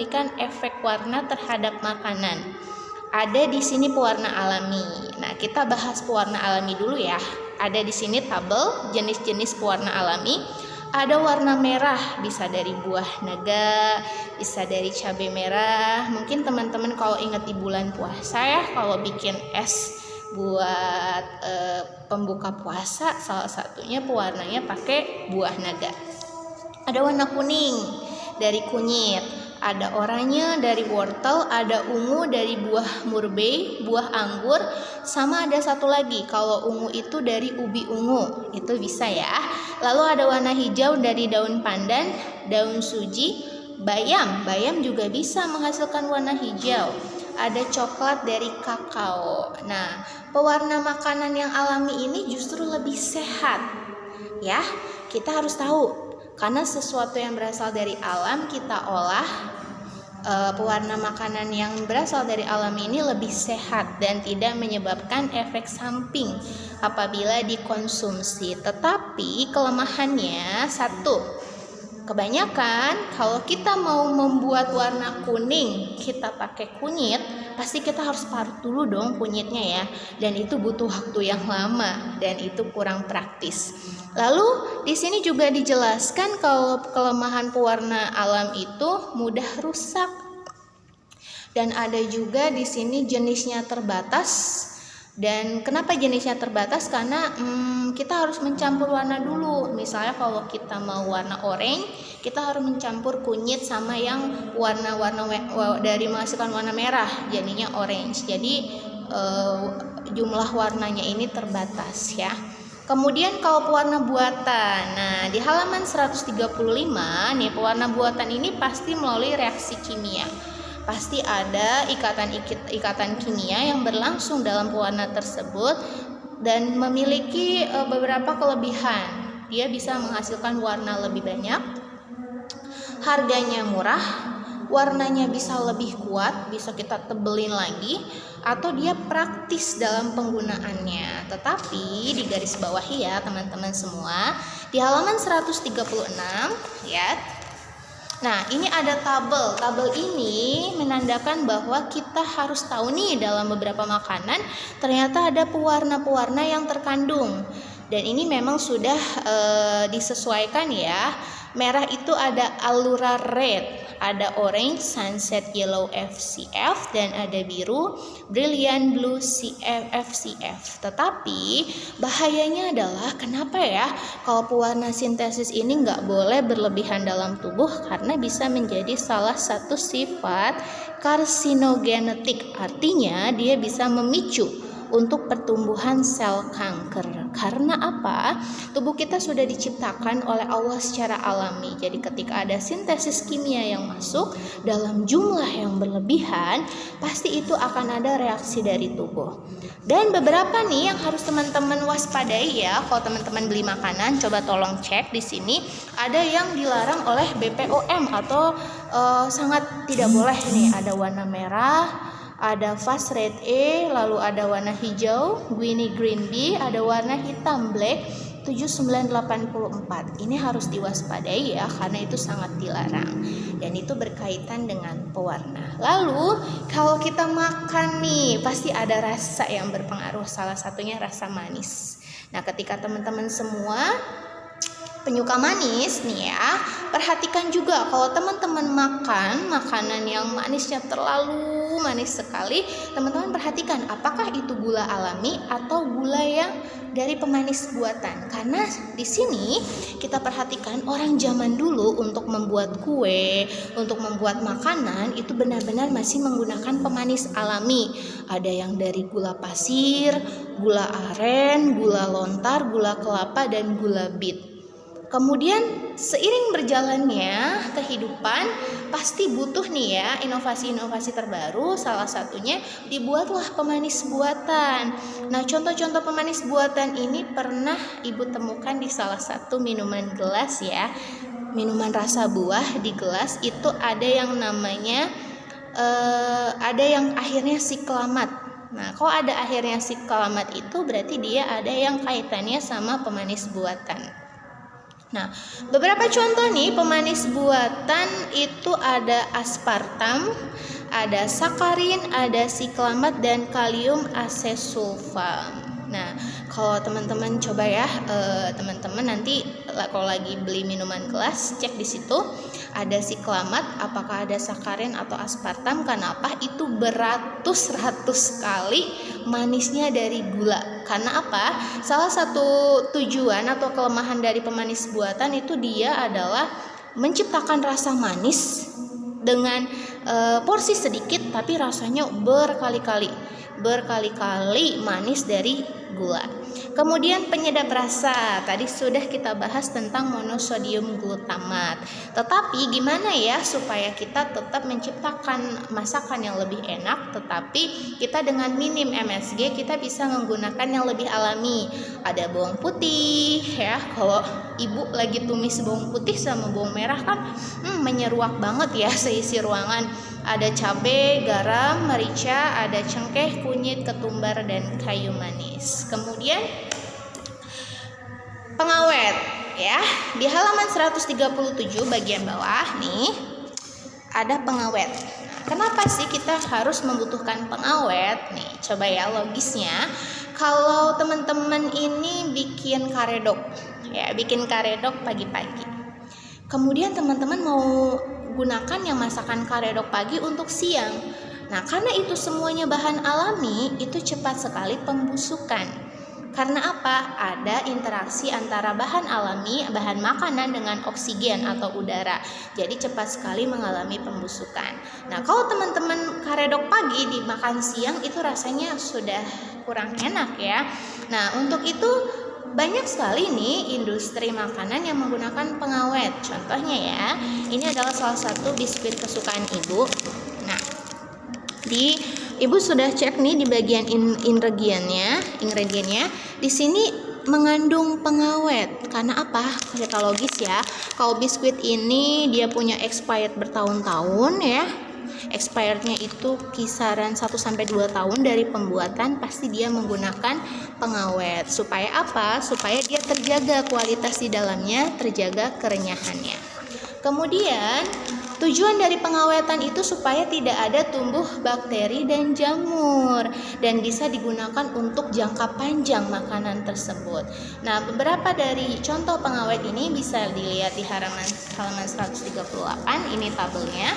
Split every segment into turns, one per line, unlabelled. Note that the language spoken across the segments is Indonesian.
memberikan efek warna terhadap makanan. Ada di sini pewarna alami. Nah, kita bahas pewarna alami dulu ya. Ada di sini tabel jenis-jenis pewarna alami. Ada warna merah, bisa dari buah naga, bisa dari cabai merah. Mungkin teman-teman kalau ingat di bulan puasa ya, kalau bikin es buat pembuka puasa, salah satunya pewarnanya pakai buah naga. Ada warna kuning dari kunyit, ada oranye dari wortel, ada ungu dari buah murbei, buah anggur, sama ada satu lagi kalau ungu itu dari ubi ungu, itu bisa ya. Lalu ada warna hijau dari daun pandan, daun suji, bayam juga bisa menghasilkan warna hijau. Ada coklat dari kakao. Nah, pewarna makanan yang alami ini justru lebih sehat. Ya, kita harus tahu. Karena sesuatu yang berasal dari alam kita olah, pewarna makanan yang berasal dari alam ini lebih sehat dan tidak menyebabkan efek samping apabila dikonsumsi. Tetapi kelemahannya satu, kebanyakan kalau kita mau membuat warna kuning, kita pakai kunyit, pasti kita harus parut dulu dong kunyitnya ya, dan itu butuh waktu yang lama dan itu kurang praktis. Lalu di sini juga dijelaskan kalau kelemahan pewarna alam itu mudah rusak. Dan ada juga di sini jenisnya terbatas. Dan kenapa jenisnya terbatas? Karena kita harus mencampur warna dulu. Misalnya kalau kita mau warna oranye, kita harus mencampur kunyit sama yang warna-warna dari menghasilkan warna merah, jadinya orange. Jadi jumlah warnanya ini terbatas ya. Kemudian kalau pewarna buatan, nah di halaman 135 nih, pewarna buatan ini pasti melalui reaksi kimia. Pasti ada ikatan kimia yang berlangsung dalam pewarna tersebut dan memiliki beberapa kelebihan. Dia bisa menghasilkan warna lebih banyak, harganya murah, warnanya bisa lebih kuat, bisa kita tebelin lagi, atau dia praktis dalam penggunaannya. Tetapi di garis bawahi ya teman-teman semua, di halaman 136 ya. Nah, ini ada tabel. Tabel ini menandakan bahwa kita harus tahu nih dalam beberapa makanan ternyata ada pewarna-pewarna yang terkandung. Dan ini memang sudah disesuaikan ya. Merah itu ada Allura Red, ada orange Sunset Yellow FCF, dan ada biru Brilliant Blue FCF. Tetapi bahayanya adalah kenapa ya kalau pewarna sintesis ini nggak boleh berlebihan dalam tubuh, karena bisa menjadi salah satu sifat karsinogenetik. Artinya dia bisa memicu untuk pertumbuhan sel kanker. Karena apa? Tubuh kita sudah diciptakan oleh Allah secara alami. Jadi ketika ada sintesis kimia yang masuk dalam jumlah yang berlebihan, pasti itu akan ada reaksi dari tubuh. Dan beberapa nih yang harus teman-teman waspadai ya, kalau teman-teman beli makanan, coba tolong cek di sini. Ada yang dilarang oleh BPOM atau sangat tidak boleh nih. Ada warna merah, ada fast red A, lalu ada warna hijau Guinea green B, ada warna hitam black 7984. Ini harus diwaspadai ya, karena itu sangat dilarang dan itu berkaitan dengan pewarna. Lalu kalau kita makan nih, pasti ada rasa yang berpengaruh, salah satunya rasa manis. Nah, ketika teman-teman semua penyuka manis nih ya, perhatikan juga kalau teman-teman makan makanan yang manisnya terlalu manis sekali, teman-teman perhatikan apakah itu gula alami atau gula yang dari pemanis buatan. Karena di sini kita perhatikan orang zaman dulu untuk membuat kue, untuk membuat makanan itu benar-benar masih menggunakan pemanis alami. Ada yang dari gula pasir, gula aren, gula lontar, gula kelapa, dan gula bit. Kemudian seiring berjalannya kehidupan pasti butuh nih ya inovasi-inovasi terbaru, salah satunya dibuatlah pemanis buatan. Nah, contoh-contoh pemanis buatan ini pernah Ibu temukan di salah satu minuman gelas ya. Minuman rasa buah di gelas itu ada yang namanya ada yang akhirnya siklamat. Nah, kalau ada akhirnya siklamat itu berarti dia ada yang kaitannya sama pemanis buatan. Nah, beberapa contoh nih pemanis buatan itu ada aspartam, ada sakarin, ada siklamat, dan kalium asesulfam. Nah, kalau teman-teman coba ya, teman-teman nanti kalau lagi beli minuman kelas, cek di situ ada siklamat, apakah ada sakarin atau aspartam. Kenapa? Itu beratus-ratus kali manisnya dari gula. Karena apa? Salah satu tujuan atau kelemahan dari pemanis buatan itu dia adalah menciptakan rasa manis dengan porsi sedikit tapi rasanya berkali-kali manis dari gula. Kemudian penyedap rasa, tadi sudah kita bahas tentang monosodium glutamat. Tetapi gimana ya supaya kita tetap menciptakan masakan yang lebih enak, tetapi kita dengan minim MSG kita bisa menggunakan yang lebih alami. Ada bawang putih ya, kalau ibu lagi tumis bawang putih sama bawang merah kan menyeruak banget ya seisi ruangan. Ada cabai, garam, merica, ada cengkeh, kunyit, ketumbar, dan kayu manis. Kemudian pengawet ya, di halaman 137 bagian bawah nih ada pengawet. Kenapa sih kita harus membutuhkan pengawet? Nih, coba ya logisnya. Kalau teman-teman ini bikin karedok ya, bikin karedok pagi-pagi. Kemudian teman-teman mau gunakan yang masakan karedok pagi untuk siang. Nah, karena itu semuanya bahan alami, itu cepat sekali pembusukan. Karena apa? Ada interaksi antara bahan alami, bahan makanan dengan oksigen atau udara. Jadi cepat sekali mengalami pembusukan. Nah, kalau teman-teman karedok pagi dimakan siang itu rasanya sudah kurang enak ya. Nah, untuk itu banyak sekali nih industri makanan yang menggunakan pengawet. Contohnya ya, ini adalah salah satu biskuit kesukaan ibu. Nah, ibu sudah cek nih di bagian ingredientnya. Di sini mengandung pengawet. Karena apa? Kita logis ya. Kalau biskuit ini dia punya expired bertahun-tahun ya. Expirednya itu kisaran 1-2 tahun dari pembuatan, pasti dia menggunakan pengawet. Supaya apa? Supaya dia terjaga kualitas di dalamnya, terjaga kerenyahannya. Kemudian tujuan dari pengawetan itu supaya tidak ada tumbuh bakteri dan jamur, dan bisa digunakan untuk jangka panjang makanan tersebut. Nah, beberapa dari contoh pengawet ini bisa dilihat di halaman 138. Ini tabelnya.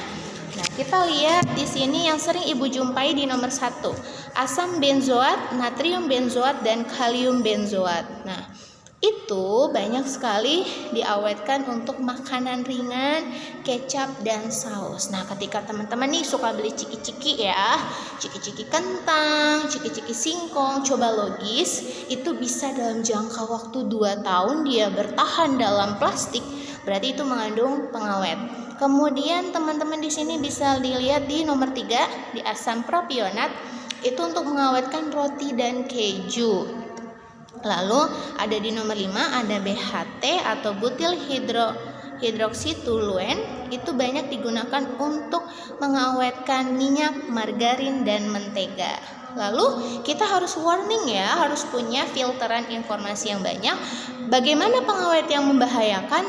Nah, kita lihat di sini yang sering ibu jumpai di nomor 1, asam benzoat, natrium benzoat, dan kalium benzoat. Nah, itu banyak sekali diawetkan untuk makanan ringan, kecap, dan saus. Nah, ketika teman-teman nih suka beli ciki-ciki ya, ciki-ciki kentang, ciki-ciki singkong, coba logis, itu bisa dalam jangka waktu 2 tahun dia bertahan dalam plastik, berarti itu mengandung pengawet. Kemudian teman-teman di sini bisa dilihat di nomor 3, di asam propionat, itu untuk mengawetkan roti dan keju. Lalu ada di nomor 5 ada BHT atau butil hidroksitoluen, itu banyak digunakan untuk mengawetkan minyak, margarin, dan mentega. Lalu kita harus warning ya, harus punya filteran informasi yang banyak. Bagaimana pengawet yang membahayakan?